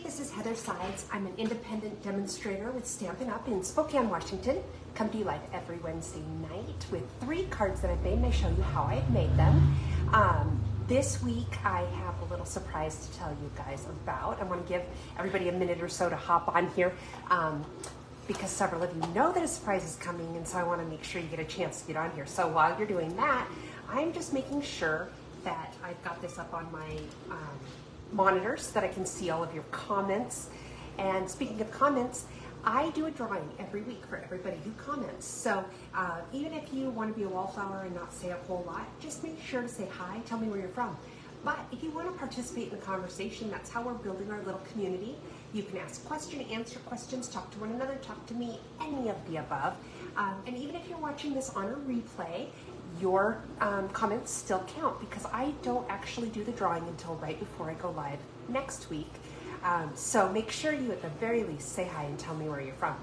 this is Heather Sides. I'm an independent demonstrator with Stampin' Up! In Spokane, Washington. Come to you live every Wednesday night with 3 cards that I've made, and I show you how I've made them. This week I have a little surprise to tell you guys about. I want to give everybody a minute or so to hop on here because several of you know that a surprise is coming, and so I want to make sure you get a chance to get on here. So while you're doing that, I'm just making sure that I've got this up on my monitors so that I can see all of your comments. And speaking of comments, I do a drawing every week for everybody who comments. So even if you want to be a wallflower and not say a whole lot, just make sure to say hi, tell me where you're from. But if you want to participate in the conversation, that's how we're building our little community. You can ask questions, answer questions, talk to one another, talk to me, any of the above. And even if you're watching this on a replay, your comments still count because I don't actually do the drawing until right before I go live next week. So make sure you at the very least say hi and tell me where you're from.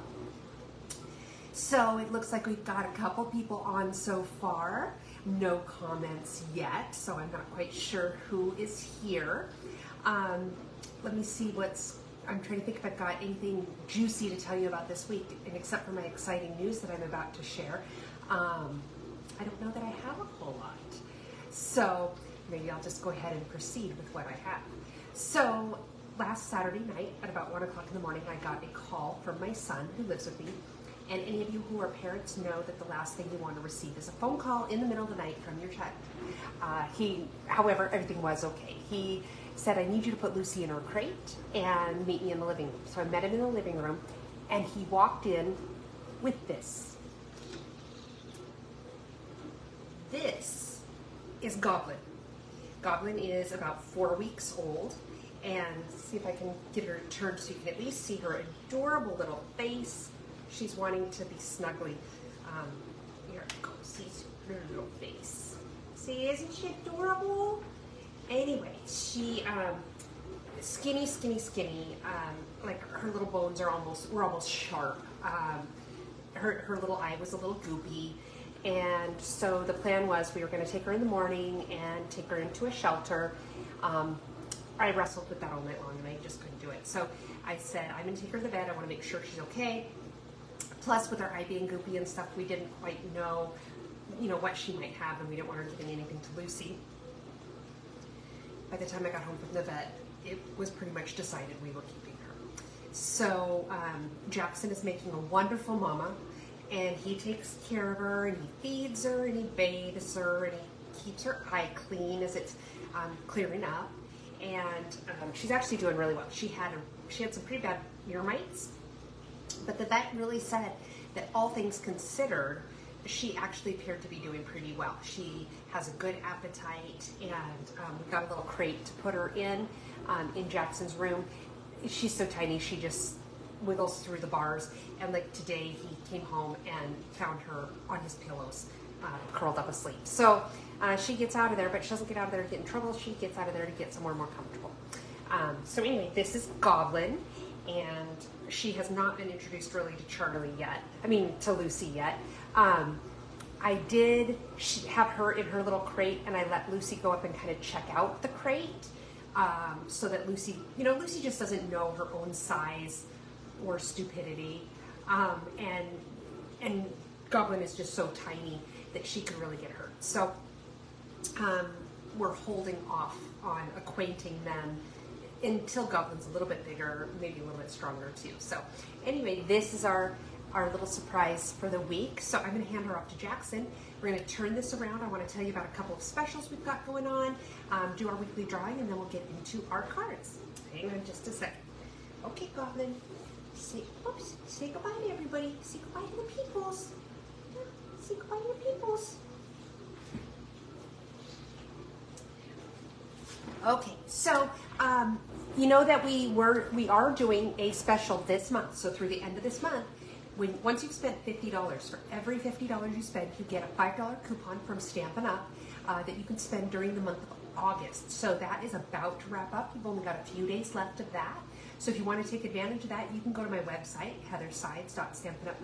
So it looks like we've got a couple people on so far. No comments yet, so I'm not quite sure who is here. Let me see I'm trying to think if I've got anything juicy to tell you about this week, and except for my exciting news that I'm about to share. I don't know that I have a whole lot. So maybe I'll just go ahead and proceed with what I have. So last Saturday night at about 1 o'clock in the morning, I got a call from my son who lives with me. And any of you who are parents know that the last thing you want to receive is a phone call in the middle of the night from your child. However, everything was okay. He said, I need you to put Lucy in her crate and meet me in the living room. So I met him in the living room, and he walked in with this. This is Goblin. Goblin is about 4 weeks old, and see if I can get her turned so you can at least see her adorable little face. She's wanting to be snuggly. Here it goes. See her little face. See, isn't she adorable? Anyway, she skinny. Like her little bones were almost sharp. Her little eye was a little goopy. And so the plan was we were going to take her in the morning and take her into a shelter. I wrestled with that all night long and I just couldn't do it. So I said, I'm going to take her to the bed. I want to make sure she's okay. Plus, with her eye being goopy and stuff, we didn't quite know, what she might have, and we didn't want her giving anything to Lucy. By the time I got home from the vet, it was pretty much decided we were keeping her. So Jackson is making a wonderful mama. And he takes care of her, and he feeds her, and he bathes her, and he keeps her eye clean as it's clearing up. And she's actually doing really well. She had some pretty bad ear mites, but the vet really said that all things considered, she actually appeared to be doing pretty well. She has a good appetite, and we've got a little crate to put her in Jackson's room. She's so tiny, she just wiggles through the bars, and like today he came home and found her on his pillows curled up asleep. So she gets out of there, but she doesn't get out of there to get in trouble. She gets out of there to get somewhere more comfortable. So anyway, this is Goblin, and she has not been introduced really to Charlie yet. To Lucy yet. I did have her in her little crate, and I let Lucy go up and kind of check out the crate so that Lucy, Lucy just doesn't know her own size or stupidity, and Goblin is just so tiny that she could really get hurt. So we're holding off on acquainting them until Goblin's a little bit bigger, maybe a little bit stronger too. So anyway, this is our little surprise for the week. So I'm going to hand her off to Jackson. We're going to turn this around. I want to tell you about a couple of specials we've got going on, do our weekly drawing, and then we'll get into our cards. Hang on just a second. Okay, Goblin. Say goodbye to everybody. Say goodbye to the peoples. Say goodbye to the peoples. Okay, so you know that we are doing a special this month. So through the end of this month, once you've spent $50, for every $50 you spend, you get a $5 coupon from Stampin' Up! That you can spend during the month of August. So that is about to wrap up. You've only got a few days left of that. So if you want to take advantage of that, you can go to my website, heathersides.stampinup.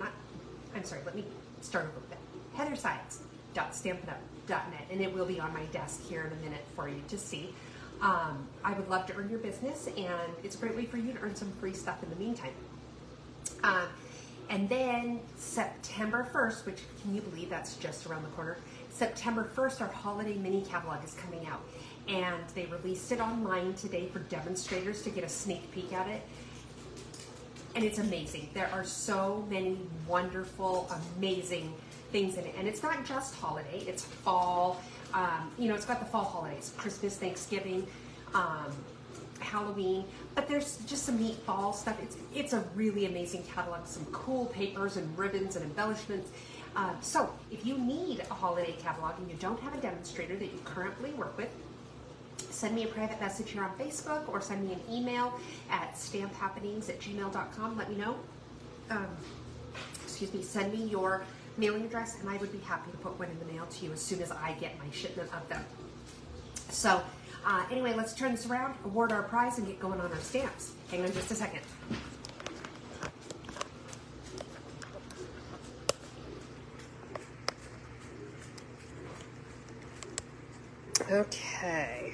Let me start over with that. heathersides.stampinup.net, and it will be on my desk here in a minute for you to see. I would love to earn your business, and it's a great way for you to earn some free stuff in the meantime. And then September 1st, which, can you believe that's just around the corner? September 1st, our holiday mini catalog is coming out. And they released it online today for demonstrators to get a sneak peek at it. And it's amazing. There are so many wonderful, amazing things in it. And it's not just holiday, it's fall. You know, it's got the fall holidays, Christmas, Thanksgiving, Halloween, but there's just some neat fall stuff. It's a really amazing catalog, some cool papers and ribbons and embellishments. So if you need a holiday catalog and you don't have a demonstrator that you currently work with, send me a private message here on Facebook or send me an email at stamphappenings@gmail.com. Let me know. Send me your mailing address and I would be happy to put one in the mail to you as soon as I get my shipment of them. So anyway, let's turn this around, award our prize, and get going on our stamps. Hang on just a second. Okay.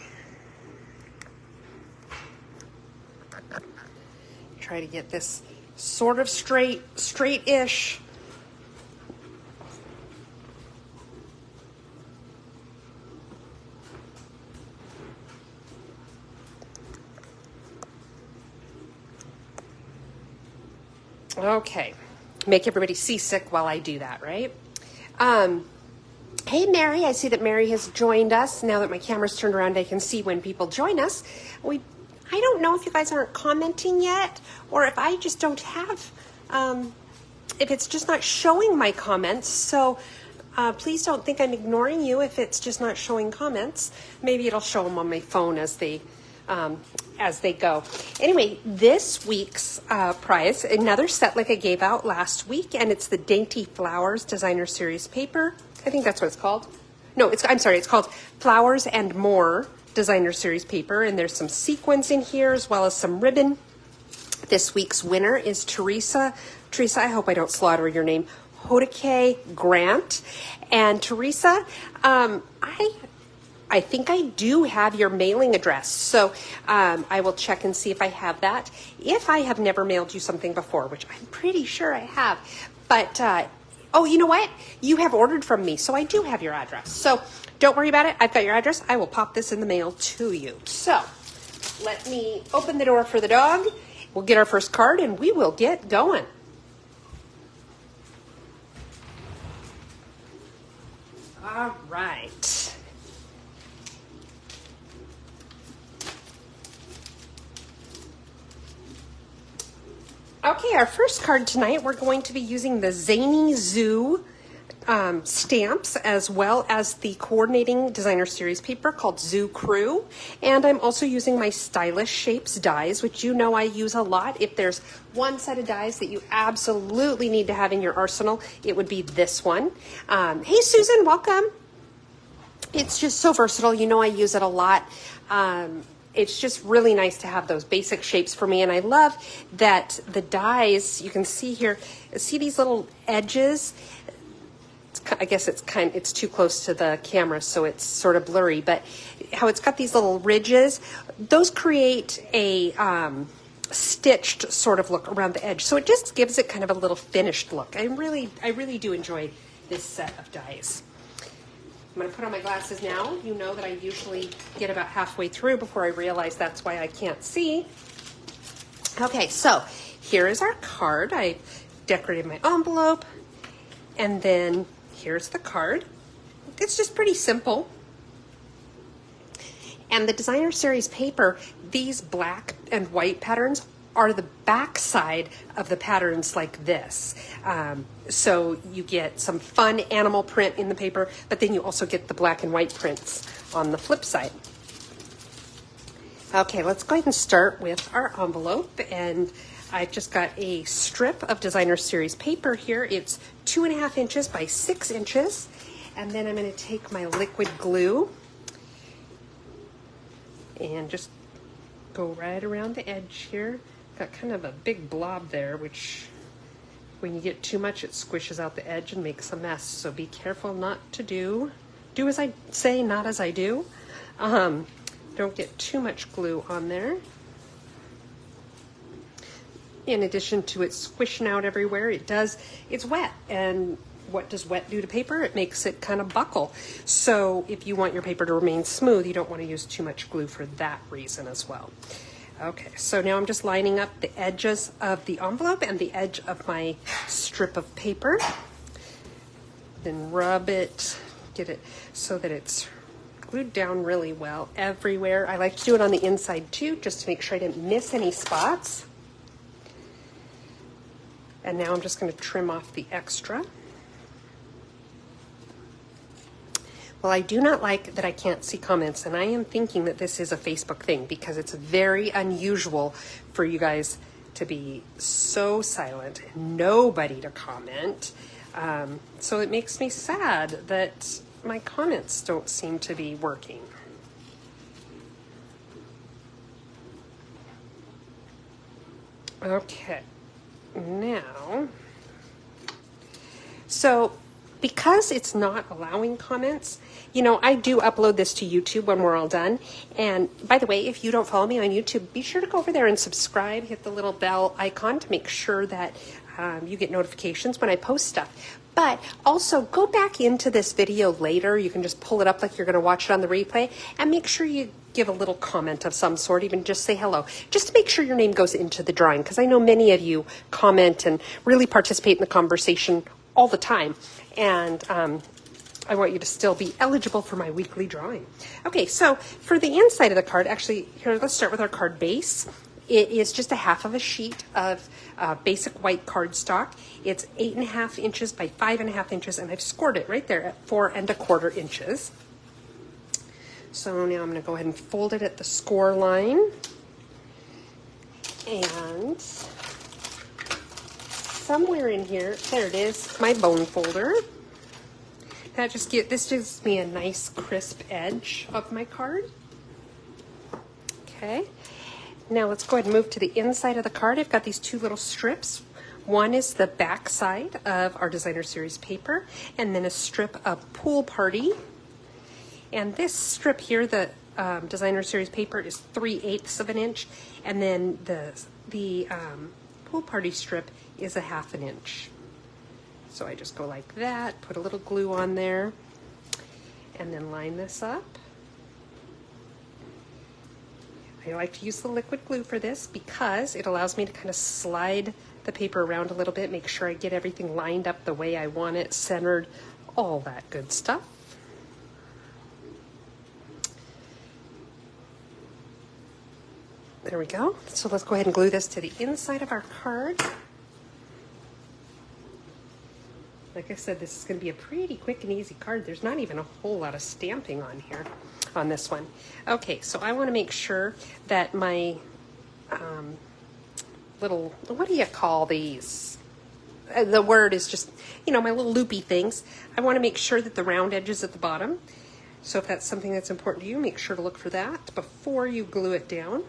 Try to get this sort of straight-ish. Okay, make everybody seasick while I do that, right? Hey, Mary, I see that Mary has joined us. Now that my camera's turned around, I can see when people join us. I don't know if you guys aren't commenting yet, or if I just don't have, if it's just not showing my comments. So please don't think I'm ignoring you if it's just not showing comments. Maybe it'll show them on my phone as they go. Anyway, this week's prize, another set like I gave out last week, and it's the Dainty Flowers Designer Series paper. I think that's what it's called. No, it's called Flowers and More Designer Series paper, and there's some sequins in here as well as some ribbon. This week's winner is Teresa, I hope I don't slaughter your name, Hodake Grant. And Teresa, I think I do have your mailing address, so I will check and see if I have that. If I have never mailed you something before, which I'm pretty sure I have, but oh, you know what? You have ordered from me, so I do have your address. So don't worry about it. I've got your address. I will pop this in the mail to you. So let me open the door for the dog. We'll get our first card, and we will get going. All right. Okay, our first card tonight, we're going to be using the Zany Zoo stamps as well as the coordinating designer series paper called Zoo Crew. And I'm also using my Stylish Shapes dies, which you know I use a lot. If there's one set of dies that you absolutely need to have in your arsenal, it would be this one. Hey, Susan, welcome. It's just so versatile. You know I use it a lot. It's just really nice to have those basic shapes for me. And I love that the dies, you can see here, see these little edges? I guess it's too close to the camera, so it's sort of blurry, but how it's got these little ridges, those create a stitched sort of look around the edge. So it just gives it kind of a little finished look. I really do enjoy this set of dies. I'm going to put on my glasses now. You know that I usually get about halfway through before I realize that's why I can't see. Okay, so here is our card. I decorated my envelope, and then here's the card. It's just pretty simple. And the designer series paper, these black and white patterns are the back side of the patterns like this. So you get some fun animal print in the paper, but then you also get the black and white prints on the flip side. Okay, let's go ahead and start with our envelope. And I've just got a strip of designer series paper here. It's 2.5 inches by 6 inches. And then I'm going to take my liquid glue and just go right around the edge here. Got kind of a big blob there, which when you get too much, it squishes out the edge and makes a mess. So be careful not to do as I say, not as I do. I'm Don't get too much glue on there. In addition to it squishing out everywhere, it's wet. And what does wet do to paper? It makes it kind of buckle. So if you want your paper to remain smooth, you don't want to use too much glue for that reason as well. Okay, so now I'm just lining up the edges of the envelope and the edge of my strip of paper. Then rub it, get it so that it's glued down really well everywhere. I like to do it on the inside too, just to make sure I didn't miss any spots. And now I'm just going to trim off the extra. Well, I do not like that I can't see comments, and I am thinking that this is a Facebook thing because it's very unusual for you guys to be so silent and nobody to comment. So it makes me sad that my comments don't seem to be working. Okay, now, so because it's not allowing comments, you know, I do upload this to YouTube when we're all done. And by the way, if you don't follow me on YouTube, be sure to go over there and subscribe, hit the little bell icon to make sure that you get notifications when I post stuff. But also go back into this video later. You can just pull it up like you're going to watch it on the replay and make sure you give a little comment of some sort, even just say hello, just to make sure your name goes into the drawing, because I know many of you comment and really participate in the conversation all the time. And I want you to still be eligible for my weekly drawing. Okay, so for the inside of the card, actually, here, let's start with our card base. It is just a half of a sheet of basic white cardstock. It's 8.5 inches by 5.5 inches, and I've scored it right there at 4¼ inches. So now I'm going to go ahead and fold it at the score line. And somewhere in here, there it is, my bone folder. This gives me a nice crisp edge of my card. Okay. Now let's go ahead and move to the inside of the card. I've got these two little strips. One is the back side of our Designer Series paper, and then a strip of Pool Party. And this strip here, the Designer Series paper, is 3/8 of an inch, and then the Pool Party strip is a 1/2 inch. So I just go like that, put a little glue on there, and then line this up. I like to use the liquid glue for this because it allows me to kind of slide the paper around a little bit, make sure I get everything lined up the way I want it, centered, all that good stuff. There we go. So let's go ahead and glue this to the inside of our card. Like I said, this is going to be a pretty quick and easy card. There's not even a whole lot of stamping on here, on this one. Okay, so I want to make sure that my little, what do you call these? The word is just, you know, my little loopy things. I want to make sure that the round edge is at the bottom. So if that's something that's important to you, make sure to look for that before you glue it down.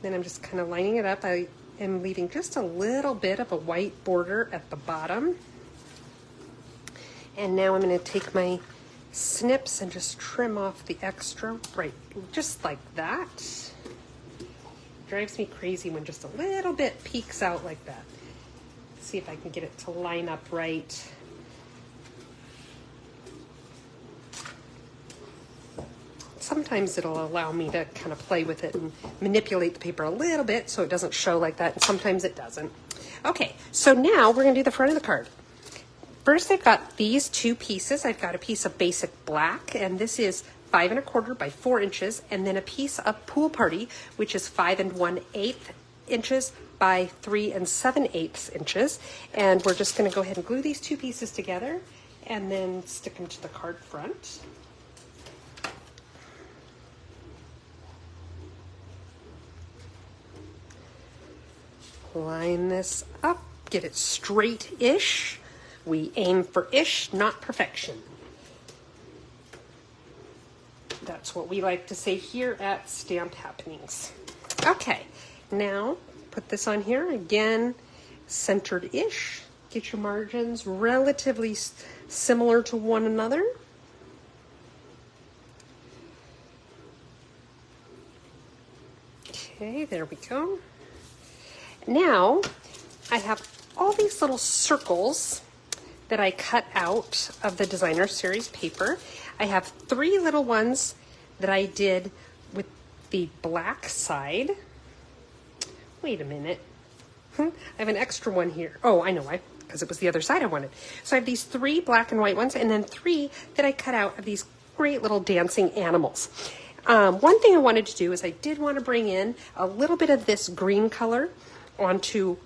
Then I'm just kind of lining it up. I am leaving just a little bit of a white border at the bottom. And now I'm going to take my snips and just trim off the extra, right, just like that. It drives me crazy when just a little bit peeks out like that. Let's see if I can get it to line up right. Sometimes it'll allow me to kind of play with it and manipulate the paper a little bit so it doesn't show like that, and sometimes it doesn't. Okay, so now we're going to do the front of the card. First, I've got these two pieces. I've got a piece of basic black, and this is 5 1/4 by 4 inches, and then a piece of Pool Party, which is 5 1/8 inches by 3 7/8 inches. And we're just going to go ahead and glue these two pieces together and then stick them to the card front. Line this up, get it straight-ish. We aim for ish, not perfection. That's what we like to say here at Stamp Happenings. Okay, now put this on here again, centered-ish. Get your margins relatively similar to one another. Okay, there we go. Now I have all these little circles that I cut out of the designer series paper. I have 3 little ones that I did with the black side. Wait a minute. I have an extra one here. Oh, I know why, because it was the other side I wanted. So I have these 3 black and white ones, and then 3 that I cut out of these great little dancing animals. One thing I wanted to do is I did want to bring in a little bit of this green color onto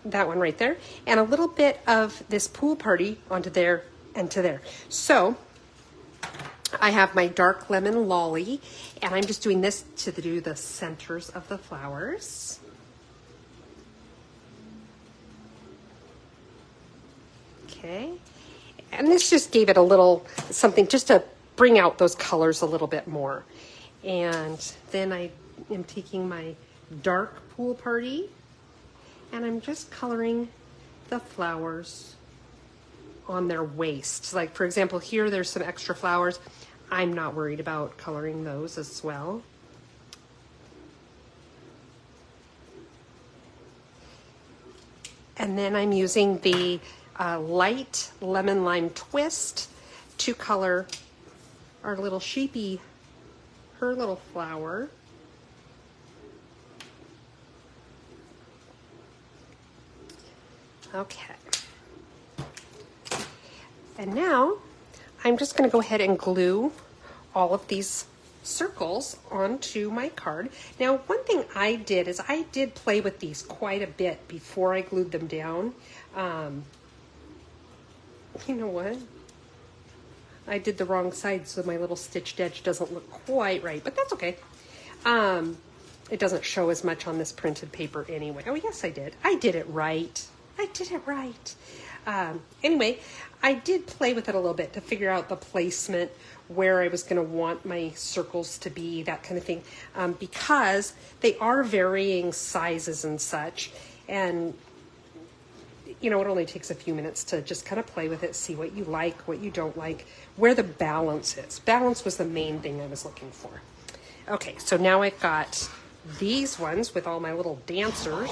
that one right there, and a little bit of this pool party onto there and to there. So I have my dark lemon lolly, and I'm just doing this to do the centers of the flowers. Okay, and this just gave it a little something just to bring out those colors a little bit more. And then I am taking my dark pool party, and I'm just coloring the flowers on their waist. Like, for example, here there's some extra flowers. I'm not worried about coloring those as well. And then I'm using the light lemon lime twist to color our little sheepy, her little flower. Okay. And now I'm just going to go ahead and glue all of these circles onto my card. Now, one thing I did is I did play with these quite a bit before I glued them down. You know what? I did the wrong side, so my little stitched edge doesn't look quite right, but that's okay. It doesn't show as much on this printed paper anyway. Oh, yes, I did. I did it right. I did it right. Anyway, I did play with it a little bit to figure out the placement, where I was going to want my circles to be, that kind of thing, because they are varying sizes and such. And, you know, it only takes a few minutes to just kind of play with it, see what you like, what you don't like, where the balance is. Balance was the main thing I was looking for. Okay, so now I've got these ones with all my little dancers.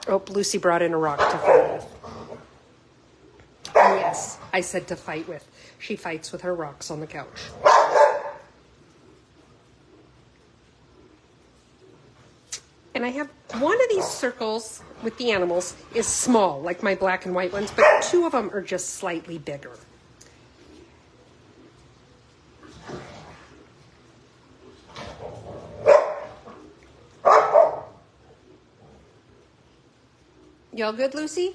Oh, Lucy brought in a rock to fight with. Oh, yes, I said to fight with. She fights with her rocks on the couch. And I have one of these circles with the animals is small, like my black and white ones, but 2 of them are just slightly bigger. Y'all good, Lucy?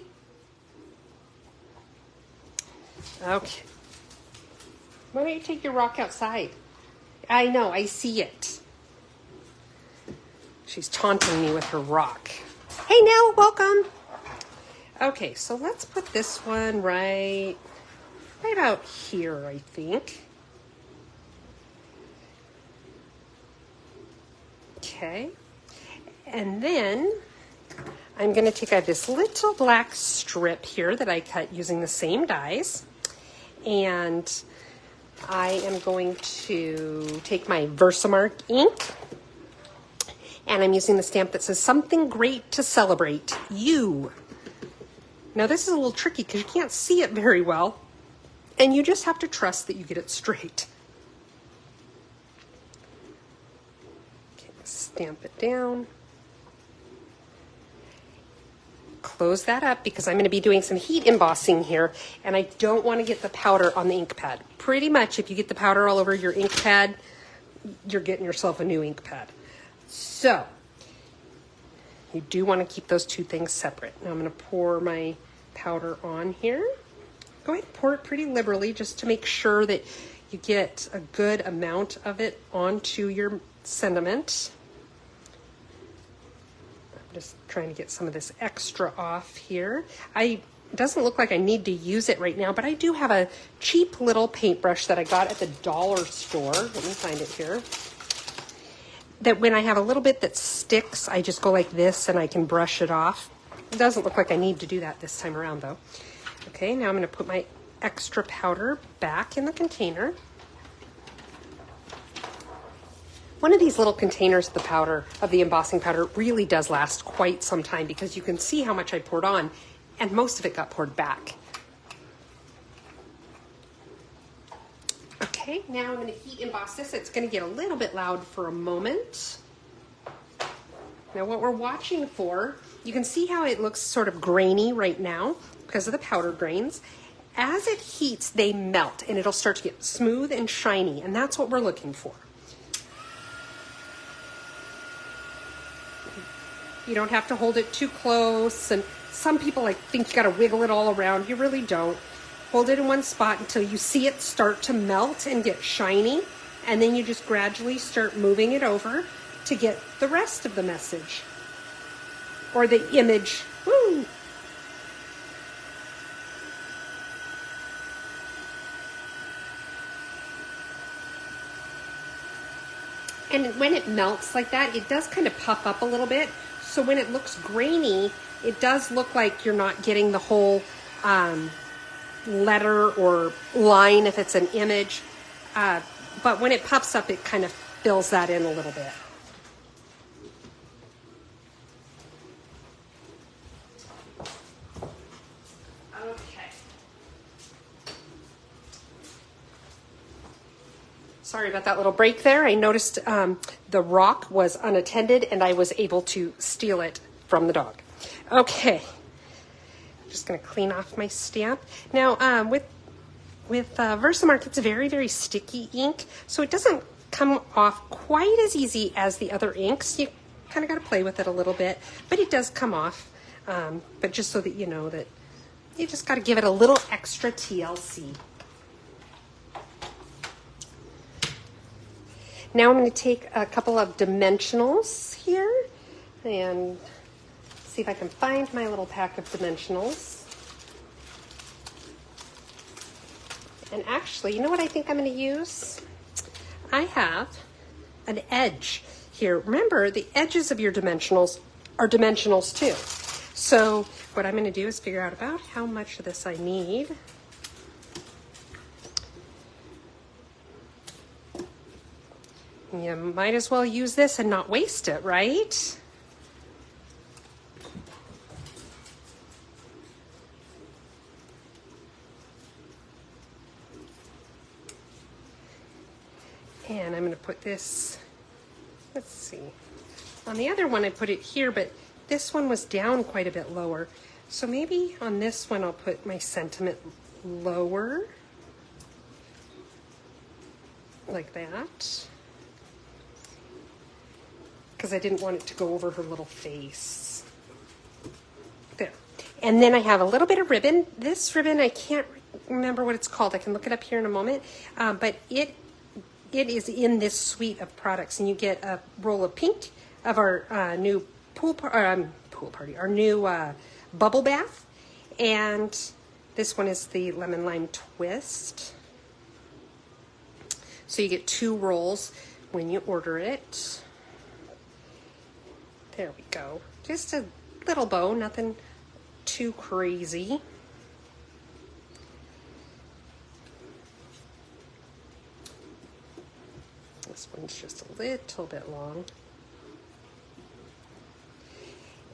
Okay. Why don't you take your rock outside? I know, I see it. She's taunting me with her rock. Hey, Nell, welcome. Okay, so let's put this one right about here, I think. Okay. And then I'm going to take out this little black strip here that I cut using the same dies. And I am going to take my Versamark ink. And I'm using the stamp that says something great to celebrate, you. Now this is a little tricky because you can't see it very well. And you just have to trust that you get it straight. Okay, stamp it down. Close that up because I'm going to be doing some heat embossing here, and I don't want to get the powder on the ink pad. Pretty much if you get the powder all over your ink pad, you're getting yourself a new ink pad. So you do want to keep those 2 things separate. Now I'm going to pour my powder on here. Go ahead and pour it pretty liberally just to make sure that you get a good amount of it onto your sentiment. I'm just trying to get some of this extra off here. It doesn't look like I need to use it right now, but I do have a cheap little paintbrush that I got at the dollar store. Let me find it here. That when I have a little bit that sticks, I just go like this and I can brush it off. It doesn't look like I need to do that this time around though. Okay, now I'm going to put my extra powder back in the container. One of these little containers of the powder, of the embossing powder, really does last quite some time because you can see how much I poured on and most of it got poured back. Okay, now I'm going to heat emboss this. It's going to get a little bit loud for a moment. Now what we're watching for, you can see how it looks sort of grainy right now because of the powder grains. As it heats, they melt and it'll start to get smooth and shiny, and that's what we're looking for. You don't have to hold it too close, and some people think you got to wiggle it all around. You really don't. Hold it in one spot until you see it start to melt and get shiny, and then you just gradually start moving it over to get the rest of the message or the image. Woo! And when it melts like that, it does kind of puff up a little bit. So when it looks grainy, it does look like you're not getting the whole letter or line if it's an image. But when it puffs up, it kind of fills that in a little bit. Sorry about that little break there. I noticed the rock was unattended and I was able to steal it from the dog. Okay, just gonna clean off my stamp. Now with Versamark, it's a very, very sticky ink, so it doesn't come off quite as easy as the other inks. You kind of got to play with it a little bit, but it does come off. But just so that you know that you just got to give it a little extra TLC. Now I'm going to take a couple of dimensionals here and see if I can find my little pack of dimensionals. And actually, you know what I think I'm going to use? I have an edge here. Remember, the edges of your dimensionals are dimensionals too. So what I'm going to do is figure out about how much of this I need. You might as well use this and not waste it, right? And I'm going to put this, let's see, on the other one I put it here, but this one was down quite a bit lower. So maybe on this one I'll put my sentiment lower, like that. Because I didn't want it to go over her little face. There. And then I have a little bit of ribbon. This ribbon, I can't remember what it's called. I can look it up here in a moment. But it is in this suite of products. And you get a roll of pink of our new our new bubble bath. And this one is the lemon lime twist. So you get 2 rolls when you order it. There we go. Just a little bow, nothing too crazy. This one's just a little bit long.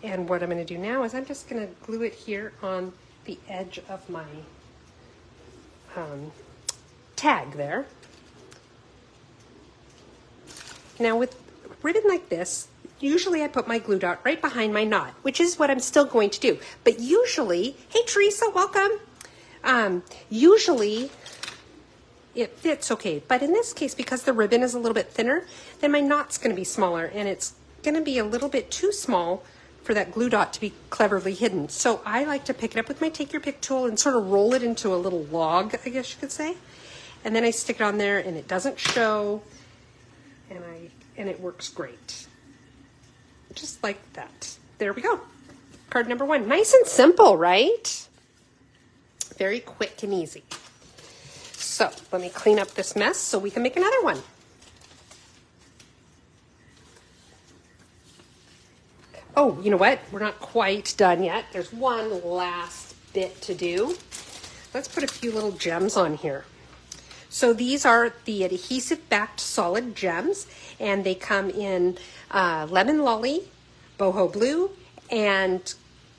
And what I'm going to do now is I'm just going to glue it here on the edge of my tag there. Now with ribbon like this, usually I put my glue dot right behind my knot, which is what I'm still going to do. But usually, hey Teresa, welcome. Usually it fits okay. But in this case, because the ribbon is a little bit thinner, then my knot's going to be smaller and it's going to be a little bit too small for that glue dot to be cleverly hidden. So I like to pick it up with my take your pick tool and sort of roll it into a little log, I guess you could say. And then I stick it on there and it doesn't show and it works great. Just like that. There we go. Card number 1. Nice and simple, right? Very quick and easy. So let me clean up this mess so we can make another one. Oh, you know what? We're not quite done yet. There's one last bit to do. Let's put a few little gems on here. So these are the adhesive-backed solid gems, and they come in lemon lolly, boho blue, and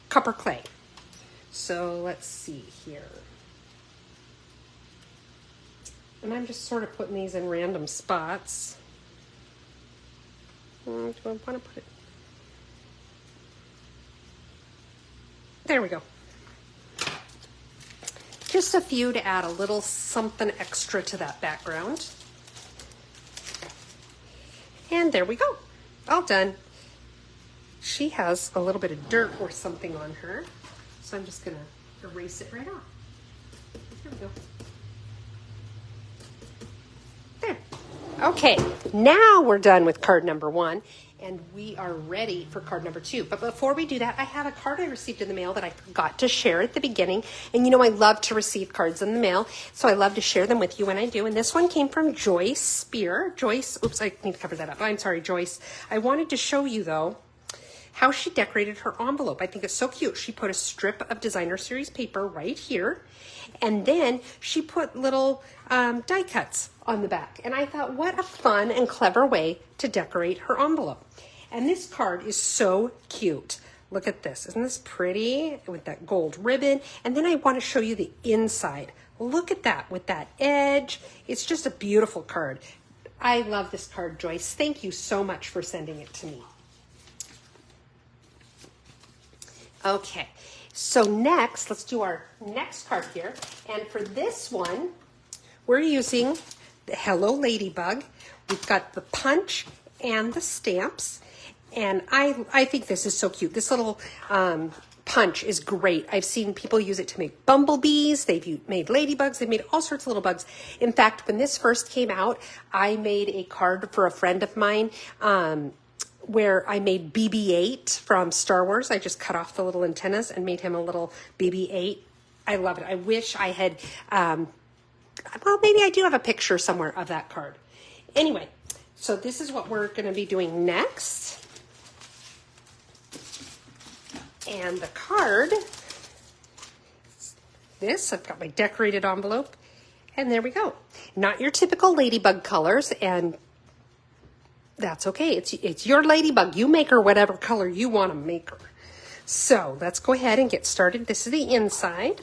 copper clay. So let's see here. And I'm just sort of putting these in random spots. Do I want to put it? There we go. Just a few to add a little something extra to that background. And there we go. All done. She has a little bit of dirt or something on her, so I'm just going to erase it right off. There we go. There. Okay, now we're done with card number 1, and we are ready for card number 2. But before we do that, I have a card I received in the mail that I forgot to share at the beginning. And you know, I love to receive cards in the mail, so I love to share them with you when I do. And this one came from Joyce Spear. Joyce, oops, I need to cover that up. I'm sorry, Joyce. I wanted to show you, though, how she decorated her envelope. I think it's so cute. She put a strip of designer series paper right here, and then she put little die cuts on the back. And I thought, what a fun and clever way to decorate her envelope. And this card is so cute. Look at this. Isn't this pretty with that gold ribbon? And then I want to show you the inside. Look at that with that edge. It's just a beautiful card. I love this card, Joyce. Thank you so much for sending it to me. Okay, so next, let's do our next card here. And for this one, we're using the Hello Ladybug. We've got the punch and the stamps. And I think this is so cute. This little punch is great. I've seen people use it to make bumblebees. They've made ladybugs. They've made all sorts of little bugs. In fact, when this first came out, I made a card for a friend of mine where I made BB-8 from Star Wars. I just cut off the little antennas and made him a little BB-8. I love it. I wish I had, well, maybe I do have a picture somewhere of that card. Anyway, so this is what we're going to be doing next. And the card, this, I've got my decorated envelope, and there we go. Not your typical ladybug colors, and that's okay. It's your ladybug. You make her whatever color you want to make her. So let's go ahead and get started. This is the inside.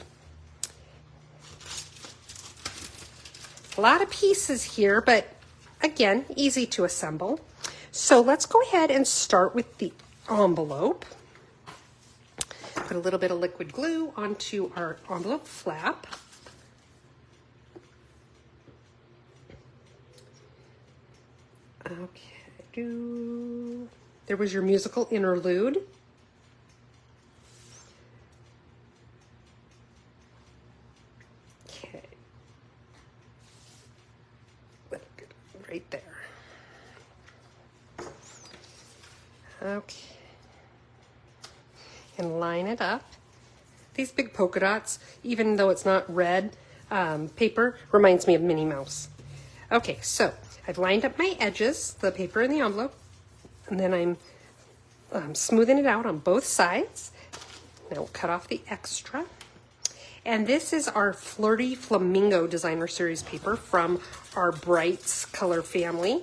A lot of pieces here, but again, easy to assemble. So let's go ahead and start with the envelope. Put a little bit of liquid glue onto our envelope flap. Okay. There was your musical interlude. Okay. Right there. Okay. And line it up. These big polka dots, even though it's not red paper, reminds me of Minnie Mouse. Okay, so I've lined up my edges, the paper in the envelope, and then I'm smoothing it out on both sides. Now we'll cut off the extra. And this is our Flirty Flamingo Designer Series paper from our Brights color family.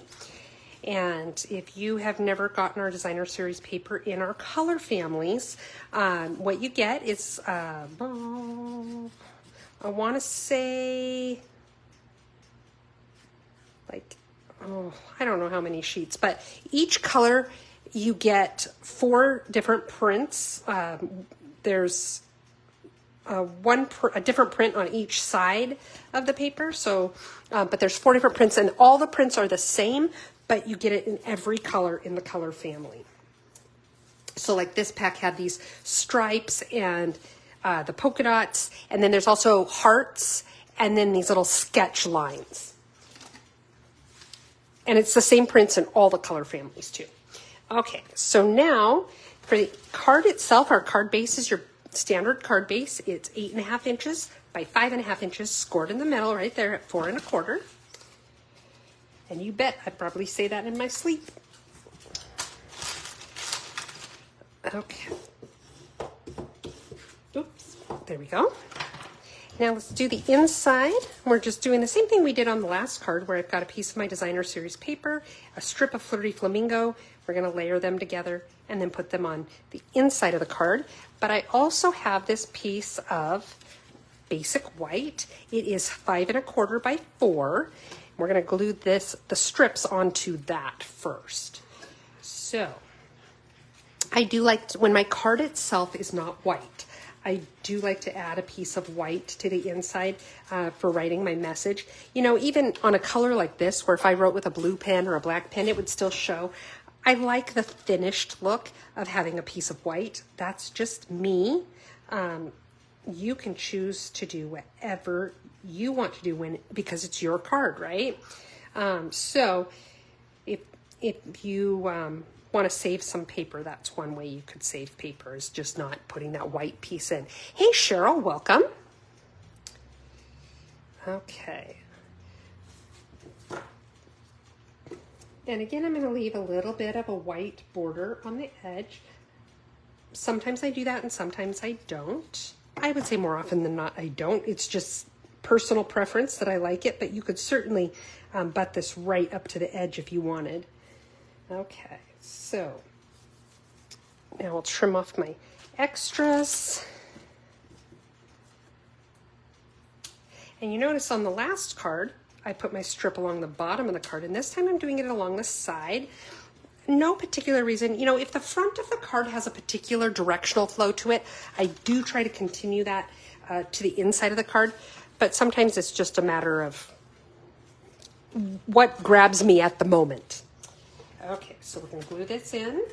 And if you have never gotten our Designer Series paper in our color families, what you get is, I want to say, like, I don't know how many sheets, but each color you get 4 different prints. There's a different print on each side of the paper. So, but there's 4 different prints, and all the prints are the same, but you get it in every color in the color family. So like this pack had these stripes and the polka dots, and then there's also hearts, and then these little sketch lines. And it's the same prints in all the color families too. Okay, so now for the card itself, our card base is your standard card base. It's 8.5 inches by 5.5 inches, scored in the middle right there at 4 1/4. And you bet I'd probably say that in my sleep. Okay. Oops, there we go. Now let's do the inside. We're just doing the same thing we did on the last card where I've got a piece of my designer series paper, a strip of Flirty Flamingo. We're going to layer them together and then put them on the inside of the card. But I also have this piece of basic white. It is 5 1/4 by 4. We're going to glue the strips onto that first. So I do like to, when my card itself is not white, I do like to add a piece of white to the inside for writing my message. You know, even on a color like this, where if I wrote with a blue pen or a black pen, it would still show. I like the finished look of having a piece of white. That's just me. You can choose to do whatever you want to do because it's your card, right? So if you want to save some paper, that's one way you could save paper, is just not putting that white piece in. Hey, Cheryl, welcome. Okay. And again, I'm going to leave a little bit of a white border on the edge. Sometimes I do that and sometimes I don't. I would say more often than not I don't. It's just personal preference that I like it, but you could certainly butt this right up to the edge if you wanted. Okay, so now I'll trim off my extras. And you notice on the last card, I put my strip along the bottom of the card, and this time I'm doing it along the side. No particular reason. You know, if the front of the card has a particular directional flow to it, I do try to continue that to the inside of the card, but sometimes it's just a matter of what grabs me at the moment. Okay, so we're going to glue this in.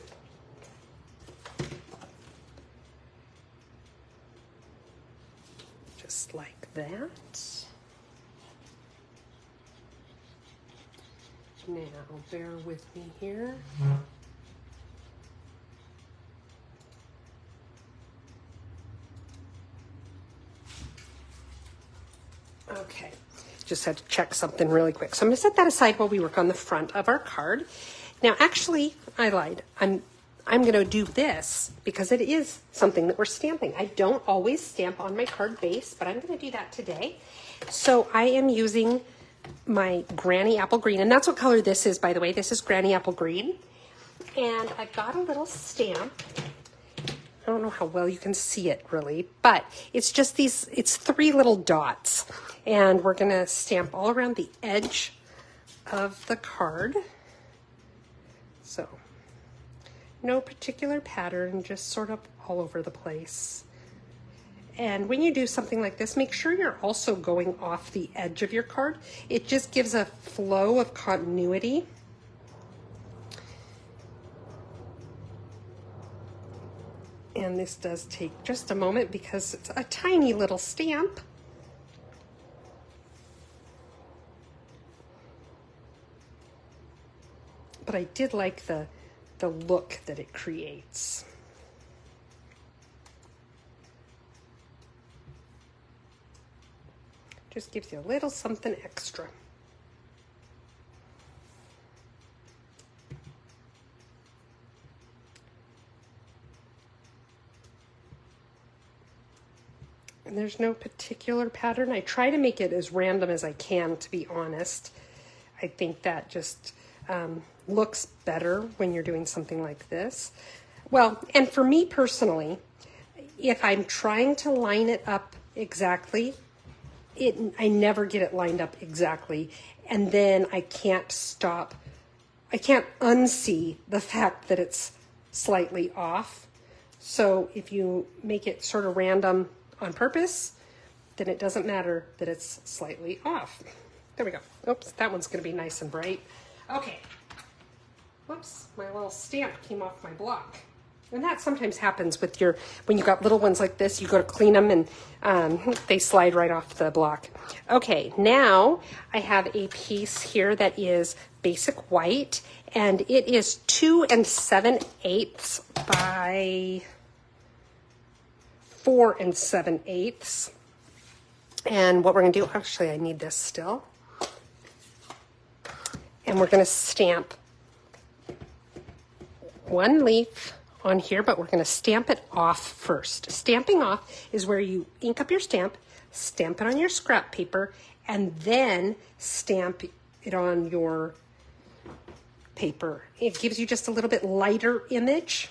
Just like that. Now, bear with me here. Okay, just had to check something really quick. So I'm going to set that aside while we work on the front of our card. Now, actually, I lied. I'm going to do this because it is something that we're stamping. I don't always stamp on my card base, but I'm going to do that today. So I am using my Granny Apple Green, and that's what color this is, by the way. This is Granny Apple Green, and I've got a little stamp. I don't know how well you can see it really, but it's just these, it's 3 little dots, and we're going to stamp all around the edge of the card. So no particular pattern, just sort of all over the place. And when you do something like this, make sure you're also going off the edge of your card. It just gives a flow of continuity. And this does take just a moment because it's a tiny little stamp. But I did like the look that it creates. Just gives you a little something extra. And there's no particular pattern. I try to make it as random as I can, to be honest. I think that just looks better when you're doing something like this. Well, and for me personally, if I'm trying to line it up exactly, I never get it lined up exactly, and then I can't unsee the fact that it's slightly off. So if you make it sort of random on purpose, then it doesn't matter that it's slightly off. There we go. Oops, that one's going to be nice and bright. Okay. Whoops, my little stamp came off my block. And that sometimes happens with when you've got little ones like this, you go to clean them and they slide right off the block. Okay, now I have a piece here that is basic white, and it is 2 7/8 by 4 7/8. And what we're gonna do, actually I need this still. And we're gonna stamp 1 leaf on here, but we're going to stamp it off first. Stamping off is where you ink up your stamp it on your scrap paper, and then stamp it on your paper. It gives you just a little bit lighter image.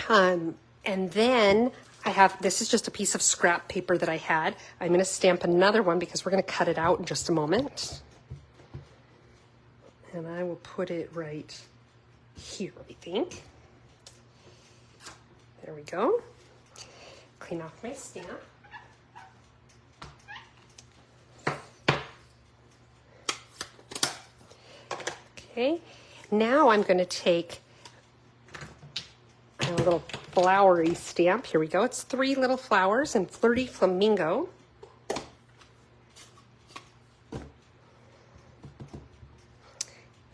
And then this is just a piece of scrap paper that I had. I'm going to stamp another one because we're going to cut it out in just a moment. And I will put it right here, I think. There we go. Clean off my stamp. Okay, now I'm going to take a little flowery stamp. Here we go. It's 3 little flowers in Flirty Flamingo.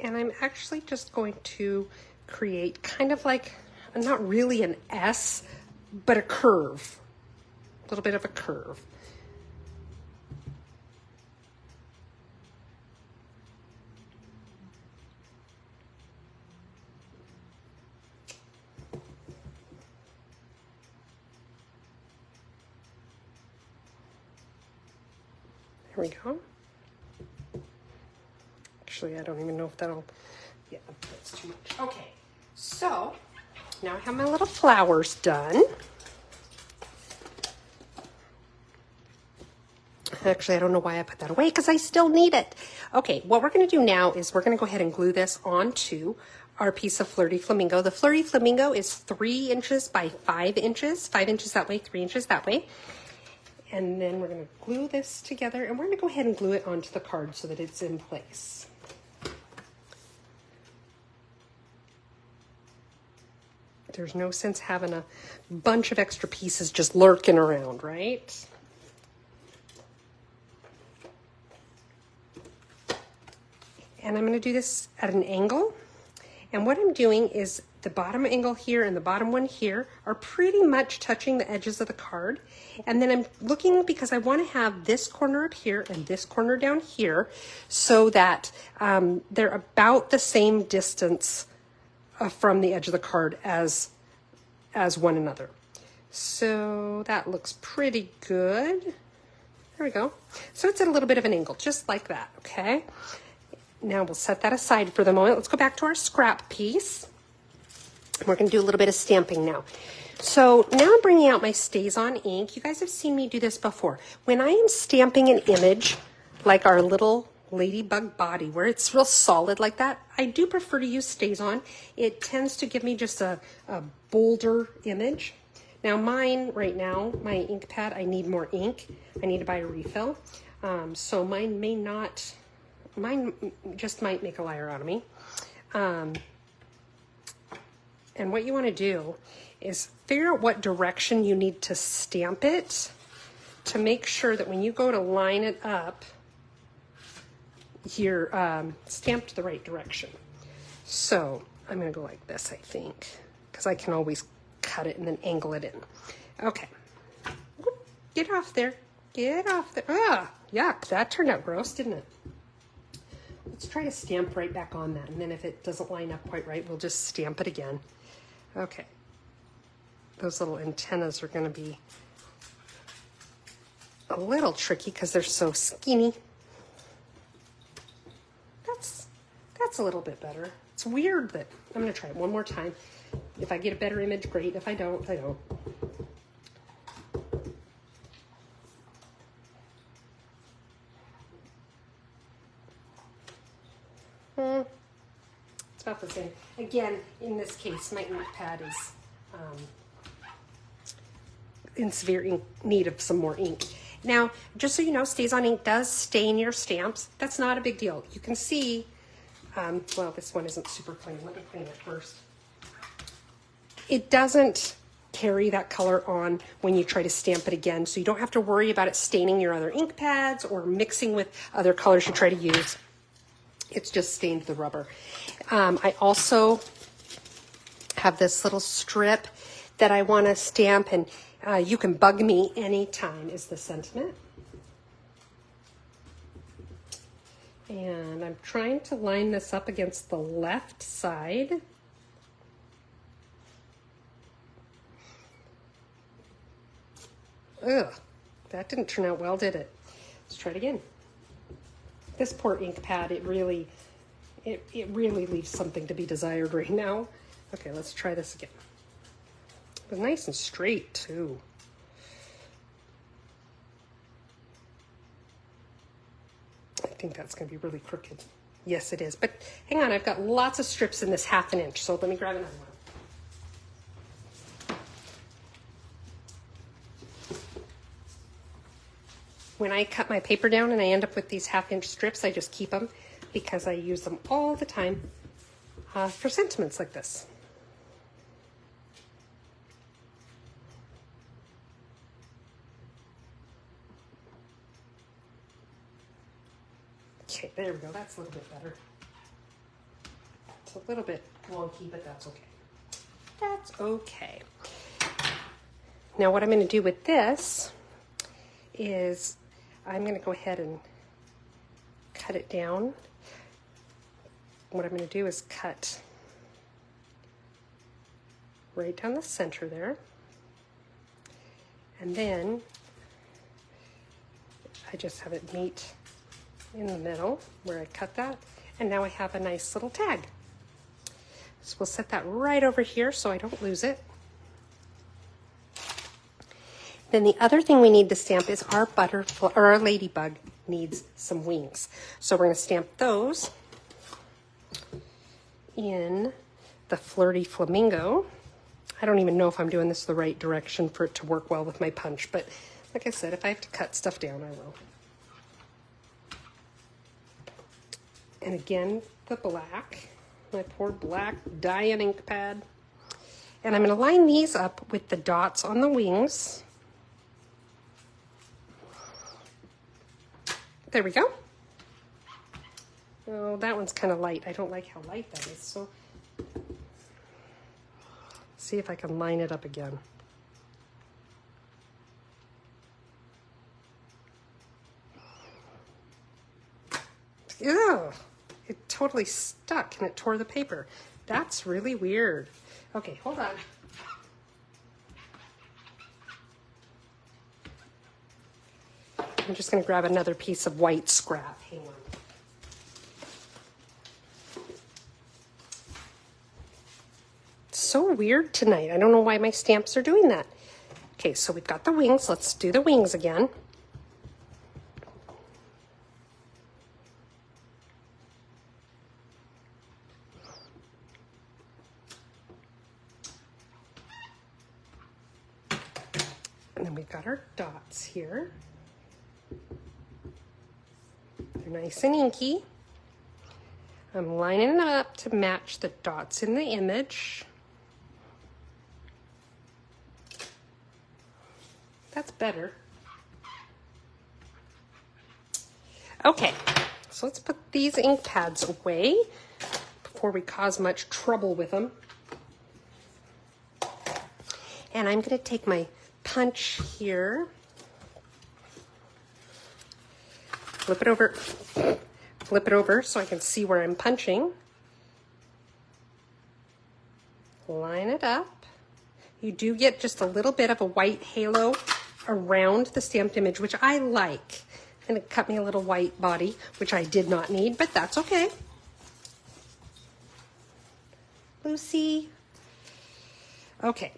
And I'm actually just going to create kind of like, not really an S, but a curve. A little bit of a curve. There we go. Actually, I don't even know if that'll, yeah, that's too much. Okay, so now I have my little flowers done. Actually, I don't know why I put that away because I still need it. Okay, what we're going to do now is we're going to go ahead and glue this onto our piece of Flirty Flamingo. The Flirty Flamingo is 3 inches by 5 inches. 5 inches that way, 3 inches that way. And then we're going to glue this together, and we're going to go ahead and glue it onto the card so that it's in place. There's no sense having a bunch of extra pieces just lurking around, right? And I'm going to do this at an angle. And what I'm doing is the bottom angle here and the bottom one here are pretty much touching the edges of the card. And then I'm looking because I want to have this corner up here and this corner down here so that they're about the same distance from the edge of the card as one another. So that looks pretty good. There we go. So it's at a little bit of an angle, just like that, okay? Now we'll set that aside for the moment. Let's go back to our scrap piece. We're going to do a little bit of stamping now. So now I'm bringing out my Stays-On ink. You guys have seen me do this before. When I am stamping an image, like our little ladybug body, where it's real solid like that, I do prefer to use Stays-On. It tends to give me just a bolder image. Now mine right now, my ink pad, I need more ink. I need to buy a refill. So mine just might make a liar out of me. And what you want to do is figure out what direction you need to stamp it to make sure that when you go to line it up, you're stamped the right direction. So I'm going to go like this, I think, because I can always cut it and then angle it in. Okay. Get off there. Get off there. Ah, yuck. That turned out gross, didn't it? Let's try to stamp right back on that, and then if it doesn't line up quite right, we'll just stamp it again. Okay. Those little antennas are going to be a little tricky because they're so skinny. That's a little bit better. It's weird that I'm going to try it one more time. If I get a better image, great. If I don't, I don't. It's about the same. Again, in this case, my ink pad is in severe need of some more ink. Now, just so you know, Stays-On ink does stain your stamps. That's not a big deal. You can see, well, this one isn't super clean. Let me clean it first. It doesn't carry that color on when you try to stamp it again, so you don't have to worry about it staining your other ink pads or mixing with other colors you try to use. It's just stained the rubber. I also have this little strip that I want to stamp, and you can bug me anytime is the sentiment. And I'm trying to line this up against the left side. Ugh, that didn't turn out well, did it? Let's try it again. This poor ink pad, it really leaves something to be desired right now. Okay, let's try this again. It was nice and straight too. I think that's going to be really crooked. Yes, it is. But hang on, I've got lots of strips in this 1/2 inch, so let me grab another one. When I cut my paper down and I end up with these 1/2 inch strips, I just keep them because I use them all the time for sentiments like this. Okay, there we go. That's a little bit better. It's a little bit wonky, but that's okay. That's okay. Now what I'm going to do with this is I'm going to go ahead and cut it down. What I'm going to do is cut right down the center there. And then I just have it meet in the middle where I cut that. And now I have a nice little tag. So we'll set that right over here so I don't lose it. Then the other thing we need to stamp is our butterfly, or our ladybug needs some wings. So we're going to stamp those in the Flirty Flamingo. I don't even know if I'm doing this the right direction for it to work well with my punch, but like I said, if I have to cut stuff down, I will. And again, the black, my poor black dye and ink pad. And I'm going to line these up with the dots on the wings. There we go. Oh, that one's kind of light. I don't like how light that is. So, see if I can line it up again. Ew, it totally stuck and it tore the paper. That's really weird. Okay, hold on. I'm just going to grab another piece of white scrap. Hang on. It's so weird tonight. I don't know why my stamps are doing that. Okay, so we've got the wings. Let's do the wings again. And then we've got our dots here. They're nice and inky. I'm lining it up to match the dots in the image. That's better. Okay, so let's put these ink pads away before we cause much trouble with them. And I'm going to take my punch here, flip it over so I can see where I'm punching. Line it up. You do get just a little bit of a white halo around the stamped image, which I like. And it cut me a little white body, which I did not need, but that's okay. Lucy. Okay,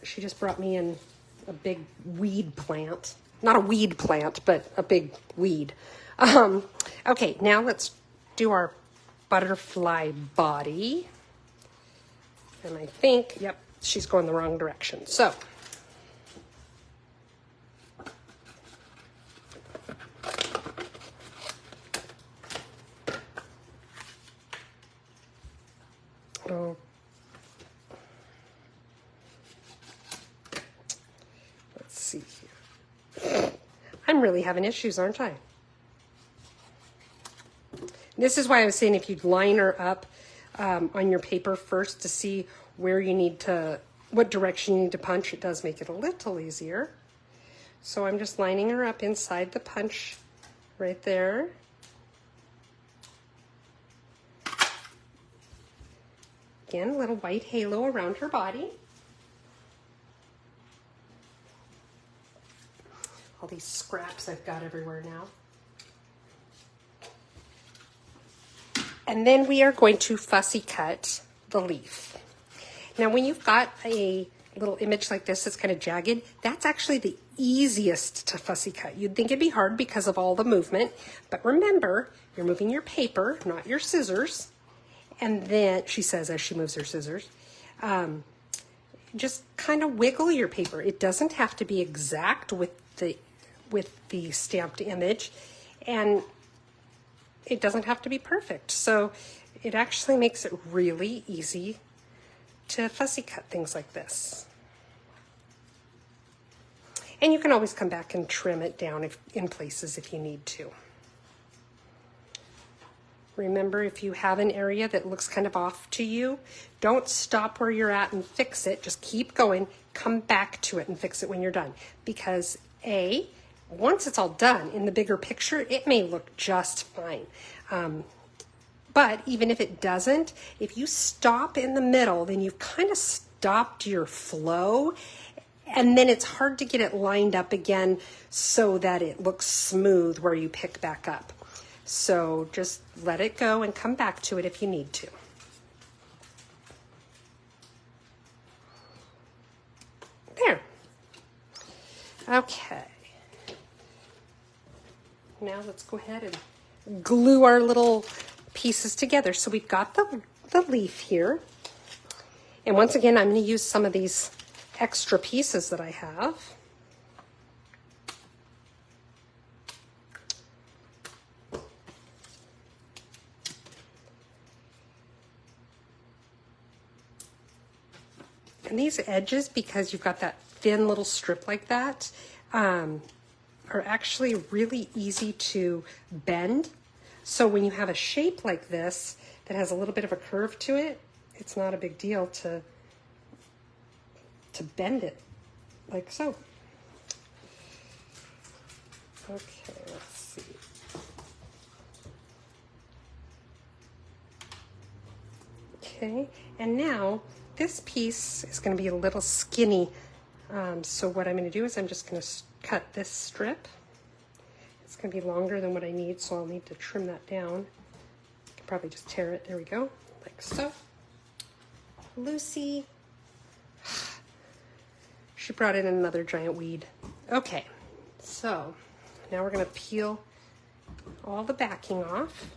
she just brought me in a big weed plant. Not a weed plant, but a big weed. Okay, now let's do our butterfly body. And I think, yep, she's going the wrong direction. So, oh, let's see here. I'm really having issues, aren't I? This is why I was saying if you'd line her up on your paper first to see where you need to, what direction you need to punch, it does make it a little easier. So I'm just lining her up inside the punch right there. Again, a little white halo around her body. all these scraps I've got everywhere now. And then we are going to fussy cut the leaf. Now when you've got a little image like this that's kind of jagged, that's actually the easiest to fussy cut. You'd think it'd be hard because of all the movement, but remember, you're moving your paper, not your scissors. And then, she says as she moves her scissors, just kind of wiggle your paper. It doesn't have to be exact with the stamped image, and it doesn't have to be perfect. So it actually makes it really easy to fussy cut things like this. And you can always come back and trim it down in places if you need to. Remember, if you have an area that looks kind of off to you, don't stop where you're at and fix it. Just keep going, come back to it and fix it when you're done. Because once it's all done in the bigger picture, it may look just fine. But even if it doesn't, if you stop in the middle, then you've kind of stopped your flow, and then it's hard to get it lined up again so that it looks smooth where you pick back up. So just let it go and come back to it if you need to. There. Okay. Now let's go ahead and glue our little pieces together. So we've got the leaf here. And once again, I'm going to use some of these extra pieces that I have. And these edges, because you've got that thin little strip like that, are actually really easy to bend. So when you have a shape like this that has a little bit of a curve to it, it's not a big deal to bend it like so. Okay, let's see. Okay, and now this piece is going to be a little skinny. So what I'm going to do is I'm just going to cut this strip. It's going to be longer than what I need, so I'll need to trim that down. I can probably just tear it. There we go, like so. Lucy. She brought in another giant weed. Okay, so now we're going to peel all the backing off.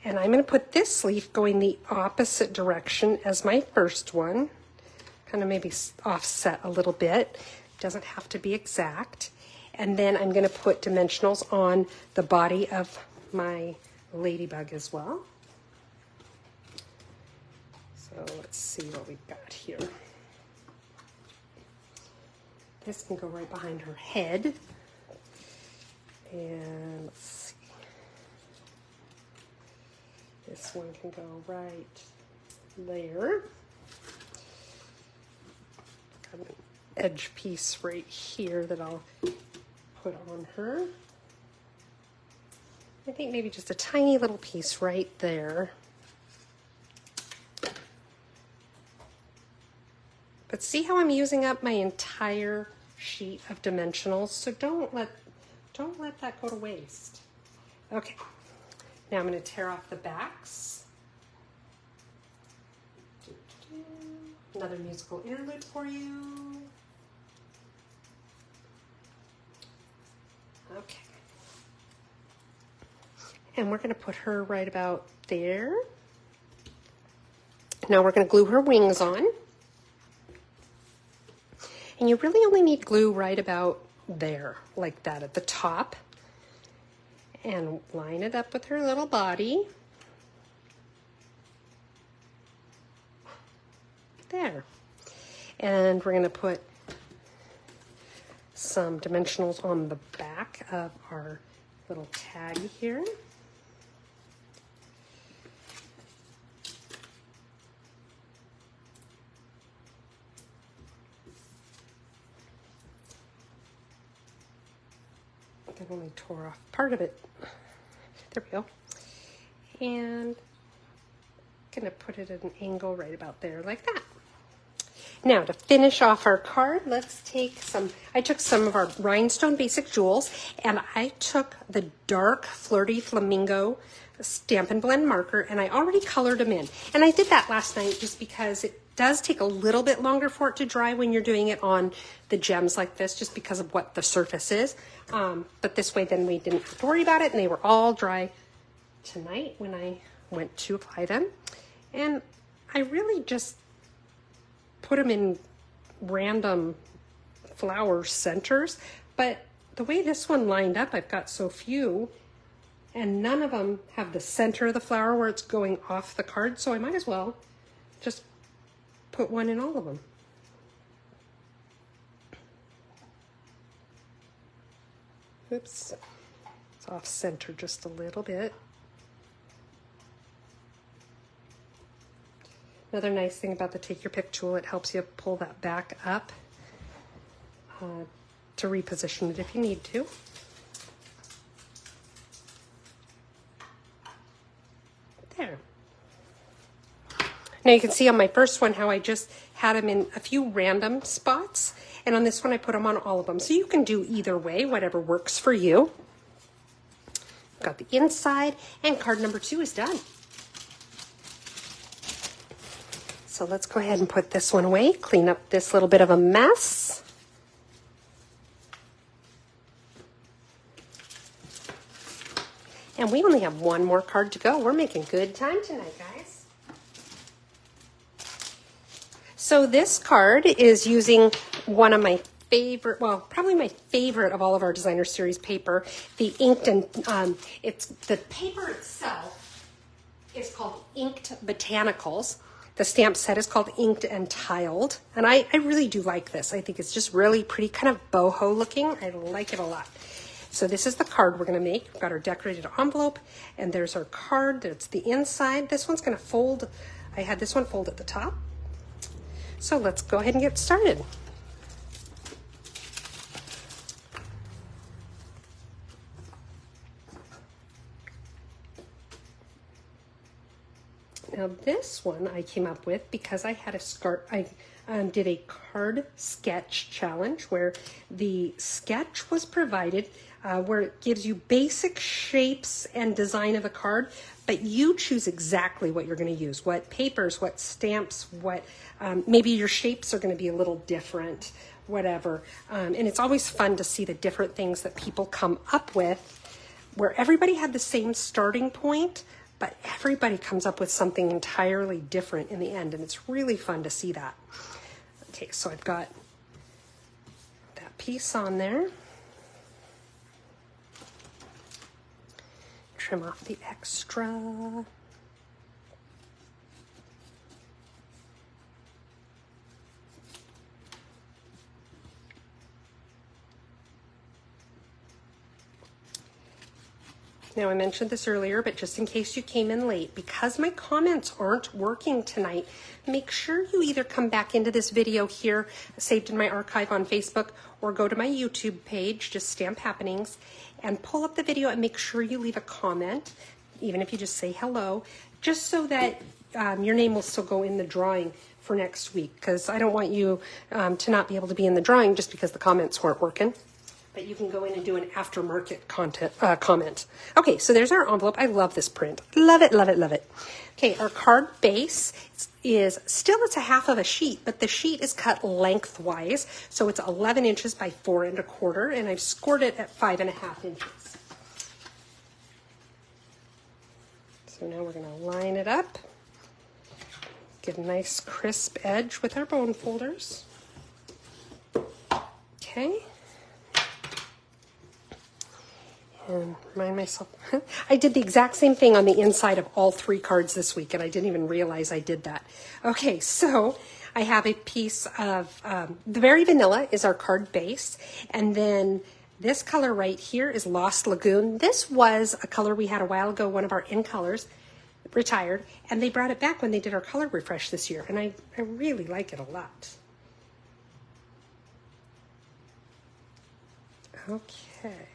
And I'm going to put this leaf going the opposite direction as my first one. Kind of maybe offset a little bit. Doesn't have to be exact. And then I'm going to put dimensionals on the body of my ladybug as well. So let's see what we've got here. This can go right behind her head. And let's see. This one can go right there. Got an edge piece right here that I'll put on her. I think maybe just a tiny little piece right there. But see how I'm using up my entire sheet of dimensionals? So don't let that go to waste. Okay. Now I'm going to tear off the backs. Another musical interlude for you. Okay. And we're going to put her right about there. Now we're going to glue her wings on. And you really only need glue right about there, like that at the top. And line it up with her little body. There. And we're going to put some dimensionals on the back of our little tag here. I've only tore off part of it. There we go. And gonna put it at an angle right about there like that. Now to finish off our card, let's take I took some of our rhinestone basic jewels and I took the dark Flirty Flamingo Stampin' Blend marker and I already colored them in. And I did that last night just because it does take a little bit longer for it to dry when you're doing it on the gems like this, just because of what the surface is. But this way then we didn't have to worry about it and they were all dry tonight when I went to apply them. And I really just put them in random flower centers, but the way this one lined up, I've got so few and none of them have the center of the flower where it's going off the card, so I might as well just put one in all of them. Oops, it's off center just a little bit. Another nice thing about the Take Your Pick tool, it helps you pull that back up to reposition it if you need to. There. Now you can see on my first one how I just had them in a few random spots, and on this one I put them on all of them. So you can do either way, whatever works for you. Got the inside, and card number 2 is done. So let's go ahead and put this one away, clean up this little bit of a mess. And we only have one more card to go. We're making good time tonight, guys. So this card is using one of my favorite, well, probably my favorite of all of our designer series paper, the inked and, it's the paper itself is called Inked Botanicals. The stamp set is called Inked and Tiled, and I really do like this. I think it's just really pretty, kind of boho looking. I like it a lot. So this is the card we're going to make. We've got our decorated envelope, and there's our card. That's the inside. This one's going to fold. I had this one fold at the top. So let's go ahead and get started. Now this one I came up with because I had I did a card sketch challenge where the sketch was provided where it gives you basic shapes and design of a card, but you choose exactly what you're going to use, what papers, what stamps, what maybe your shapes are going to be a little different, whatever. And it's always fun to see the different things that people come up with where everybody had the same starting point, but everybody comes up with something entirely different in the end, and it's really fun to see that. Okay, so I've got that piece on there. Trim off the extra. Now, I mentioned this earlier, but just in case you came in late, because my comments aren't working tonight, make sure you either come back into this video here, saved in my archive on Facebook, or go to my YouTube page, just Stamp Happenings, and pull up the video and make sure you leave a comment, even if you just say hello, just so that your name will still go in the drawing for next week, because I don't want you to not be able to be in the drawing just because the comments weren't working. But you can go in and do an aftermarket comment. Okay, so there's our envelope. I love this print. Love it, love it, love it. Okay, our card base is still, it's a half of a sheet, but the sheet is cut lengthwise. So it's 11 inches by 4 1/4, and I've scored it at 5 1/2 inches. So now we're going to line it up. Get a nice crisp edge with our bone folders. Okay. And remind myself, I did the exact same thing on the inside of all 3 cards this week, and I didn't even realize I did that. Okay, so I have a piece of, the Very Vanilla is our card base, and then this color right here is Lost Lagoon. This was a color we had a while ago, one of our in colors, retired, and they brought it back when they did our color refresh this year, and I really like it a lot. Okay.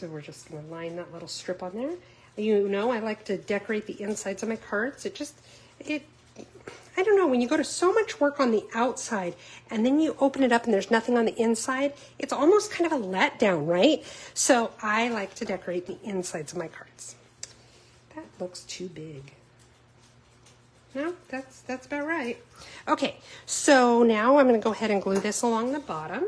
So we're just going to line that little strip on there. You know, I like to decorate the insides of my cards. I don't know, when you go to so much work on the outside and then you open it up and there's nothing on the inside, it's almost kind of a letdown, right? So I like to decorate the insides of my cards. That looks too big. No, that's about right. Okay, so now I'm going to go ahead and glue this along the bottom.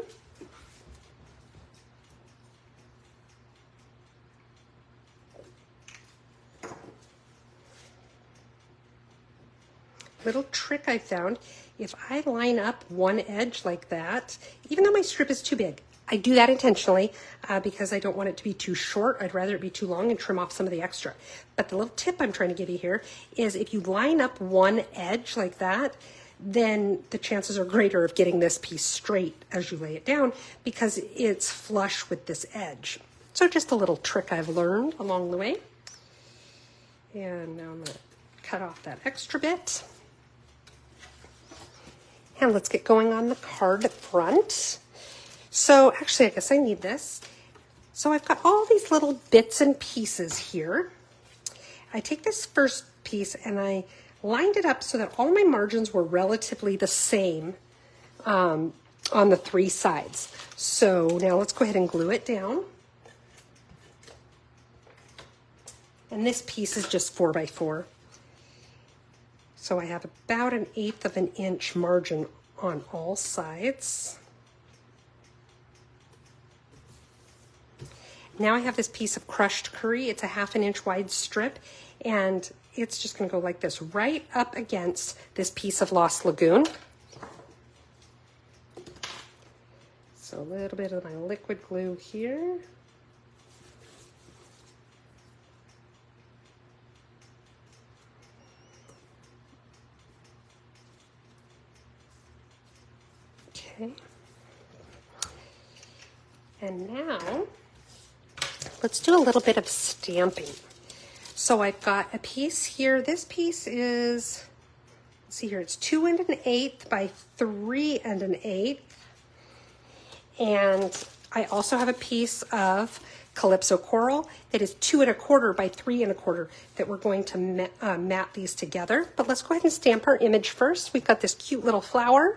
Little trick I found, if I line up one edge like that, even though my strip is too big, I do that intentionally because I don't want it to be too short. I'd rather it be too long and trim off some of the extra. But the little tip I'm trying to give you here is if you line up one edge like that, then the chances are greater of getting this piece straight as you lay it down because it's flush with this edge. So just a little trick I've learned along the way. And now I'm going to cut off that extra bit. And let's get going on the card front. So actually, I guess I need this. So I've got all these little bits and pieces here. I take this first piece and I lined it up so that all my margins were relatively the same on the three sides. So now let's go ahead and glue it down. And this piece is just 4 by 4. So I have about 1/8 of an inch margin on all sides. Now I have this piece of crushed curry. It's a 1/2 inch wide strip, and it's just going to go like this right up against this piece of Lost Lagoon. So a little bit of my liquid glue here. Okay. And now let's do a little bit of stamping. So I've got a piece here. This piece is, let's see here, it's 2 1/8 by 3 1/8. And I also have a piece of Calypso Coral that is 2 1/4 by 3 1/4 that we're going to mat these together. But let's go ahead and stamp our image first. We've got this cute little flower.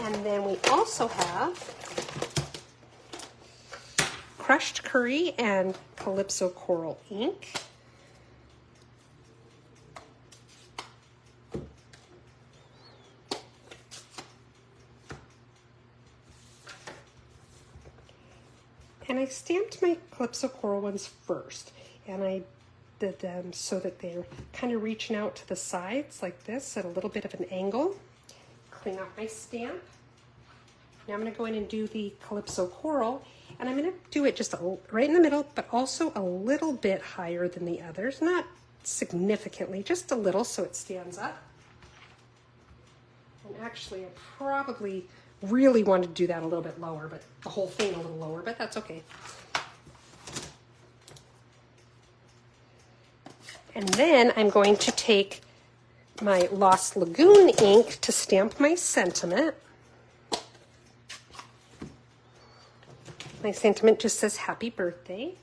And then we also have crushed curry and Calypso Coral ink. And I stamped my Calypso Coral ones first, and I did them so that they're kind of reaching out to the sides like this at a little bit of an angle. Clean off my stamp. Now I'm going to go in and do the Calypso Coral, and I'm going to do it just right in the middle, but also a little bit higher than the others. Not significantly, just a little so it stands up. And actually, I probably really wanted to do that a little bit lower, but the whole thing a little lower, but that's okay. And then I'm going to take my Lost Lagoon ink to stamp my sentiment. My sentiment just says happy birthday.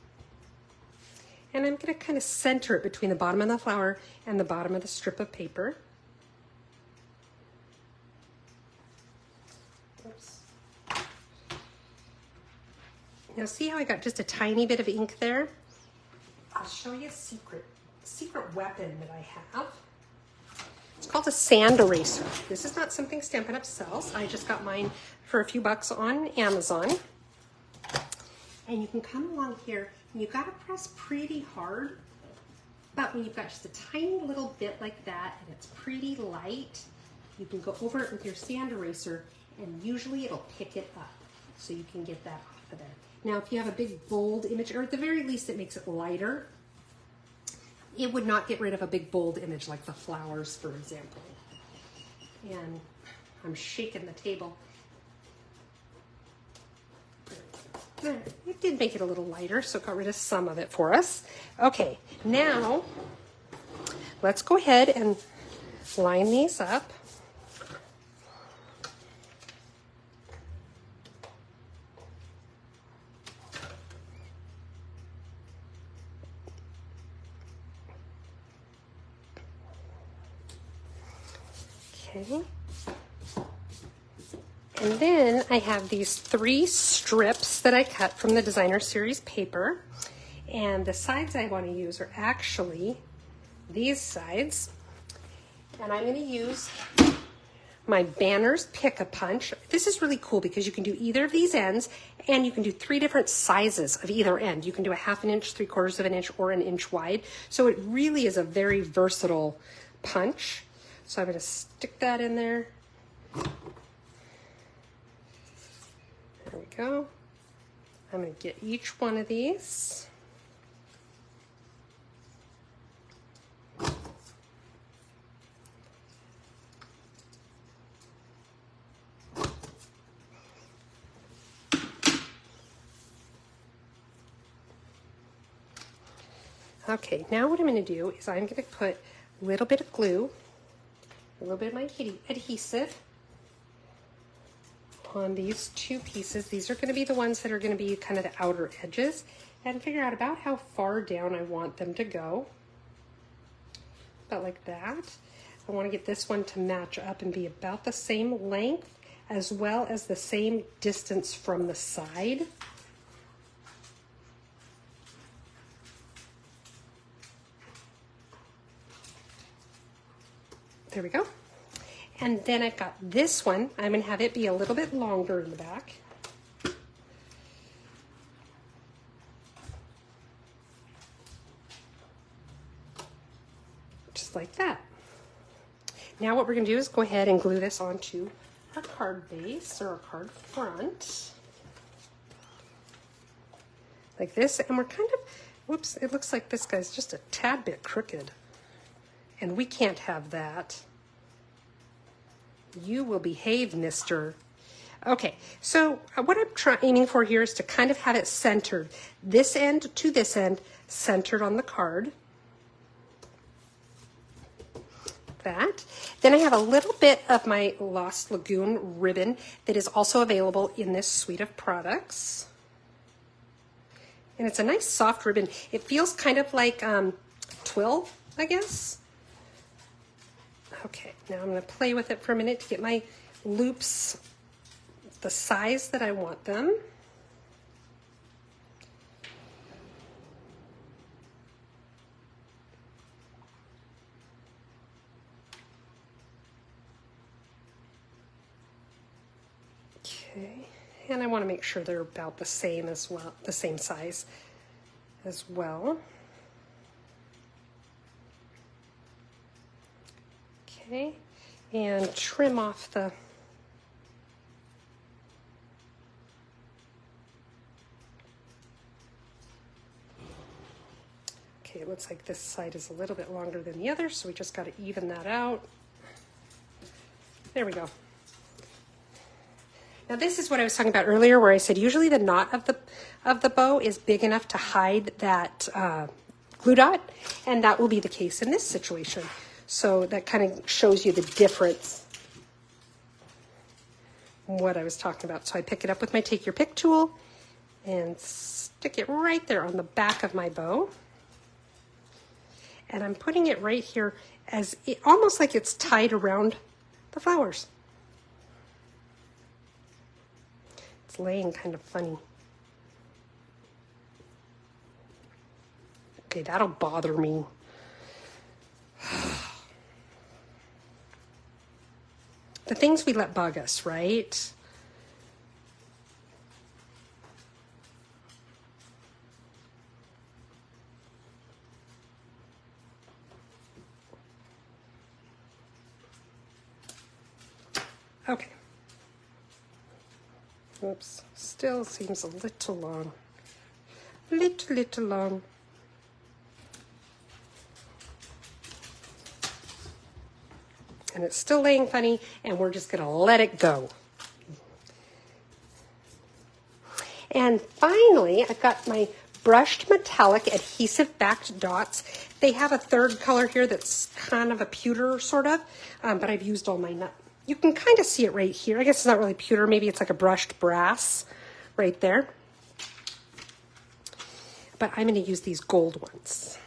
And I'm going to kind of center it between the bottom of the flower and the bottom of the strip of paper. Oops. Now see how I got just a tiny bit of ink there? I'll show you a secret weapon that I have. It's called a sand eraser. This is not something Stampin' Up! Sells. I just got mine for a few bucks on Amazon. And you can come along here and you've got to press pretty hard, but when you've got just a tiny little bit like that and it's pretty light, you can go over it with your sand eraser and usually it'll pick it up so you can get that off of there. Now if you have a big bold image, or at the very least it makes it lighter, it would not get rid of a big bold image like the flowers, for example. And I'm shaking the table. It did make it a little lighter, so it got rid of some of it for us. Okay, now let's go ahead and line these up. Okay. And then I have these 3 strips that I cut from the Designer Series paper. And the sides I want to use are actually these sides. And I'm going to use my Banners Pick-a-Punch. This is really cool because you can do either of these ends, and you can do 3 different sizes of either end. You can do a 1/2 inch, 3/4 of an inch, or an inch wide. So it really is a very versatile punch. So I'm going to stick that in there. There we go. I'm going to get each one of these. Okay, now what I'm going to do is I'm going to put a little bit of glue, a little bit of my adhesive on these 2 pieces. These are going to be the ones that are going to be kind of the outer edges, and figure out about how far down I want them to go. About like that. I want to get this one to match up and be about the same length as well as the same distance from the side. There we go. And then I've got this one. I'm going to have it be a little bit longer in the back. Just like that. Now what we're going to do is go ahead and glue this onto our card base or our card front. Like this. And we're kind of, whoops, it looks like this guy's just a tad bit crooked. And we can't have that. You will behave, mister. Okay, so what I'm aiming for here is to kind of have it centered. This end to this end, centered on the card. That. Then I have a little bit of my Lost Lagoon ribbon that is also available in this suite of products. And it's a nice soft ribbon. It feels kind of like twill, I guess. Okay, now I'm going to play with it for a minute to get my loops the size that I want them. Okay, and I want to make sure they're about the same as well, the same size as well. Okay, and trim off the okay, it looks like this side is a little bit longer than the other, so we just got to even that out. There we go. Now this is what I was talking about earlier, where I said usually the knot of the bow is big enough to hide that glue dot, and that will be the case in this situation. So that kind of shows you the difference in what I was talking about. So I pick it up with my Take Your Pick tool and stick it right there on the back of my bow. And I'm putting it right here as it, almost like it's tied around the flowers. It's laying kind of funny. Okay, that'll bother me. The things we let bug us, right? Okay. Oops, still seems a little long. Little long. And it's still laying funny, and we're just going to let it go. And finally, I've got my brushed metallic adhesive backed dots. They have a third color here that's kind of a pewter sort of, but I've used all mine up. You can kind of see it right here. I guess it's not really pewter. Maybe it's like a brushed brass right there. But I'm going to use these gold ones.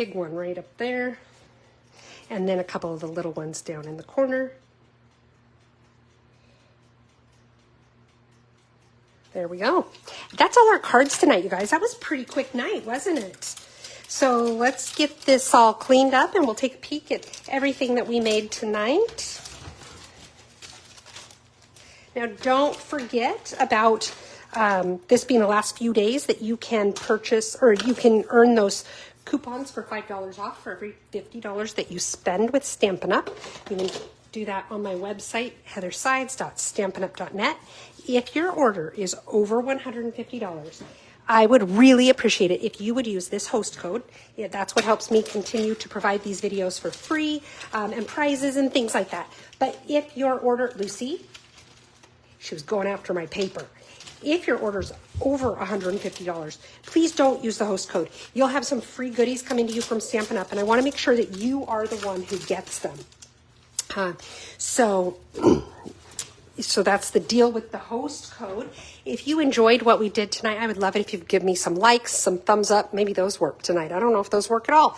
big one right up there. And then a couple of the little ones down in the corner. There we go. That's all our cards tonight, you guys. That was a pretty quick night, wasn't it? So let's get this all cleaned up and we'll take a peek at everything that we made tonight. Now, don't forget about this being the last few days that you can purchase or you can earn those coupons for $5 off for every $50 that you spend with Stampin' Up. You can do that on my website, heathersides.stampinup.net. If your order is over $150, I would really appreciate it if you would use this host code. Yeah, that's what helps me continue to provide these videos for free and prizes and things like that. But if your order, Lucy, she was going after my paper. If your order's over $150, please don't use the host code. You'll have some free goodies coming to you from Stampin' Up, and I want to make sure that you are the one who gets them. So that's the deal with the host code. If you enjoyed what we did tonight, I would love it if you'd give me some likes, some thumbs up. Maybe those work tonight. I don't know if those work at all.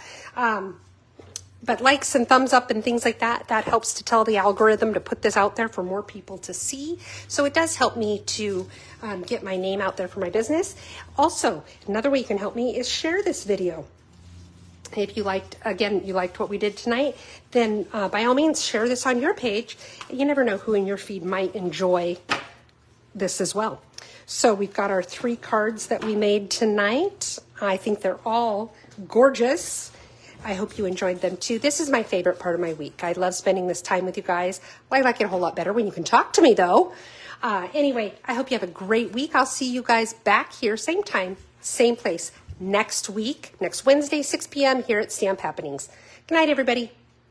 But likes and thumbs up and things like that, that helps to tell the algorithm to put this out there for more people to see. So it does help me to get my name out there for my business. Also, another way you can help me is share this video. If you liked what we did tonight, then by all means, share this on your page. You never know who in your feed might enjoy this as well. So we've got our 3 cards that we made tonight. I think they're all gorgeous. I hope you enjoyed them too. This is my favorite part of my week. I love spending this time with you guys. Well, I like it a whole lot better when you can talk to me though. Anyway, I hope you have a great week. I'll see you guys back here, same time, same place, next week, next Wednesday, 6 p.m. here at Stamp Happenings. Good night, everybody.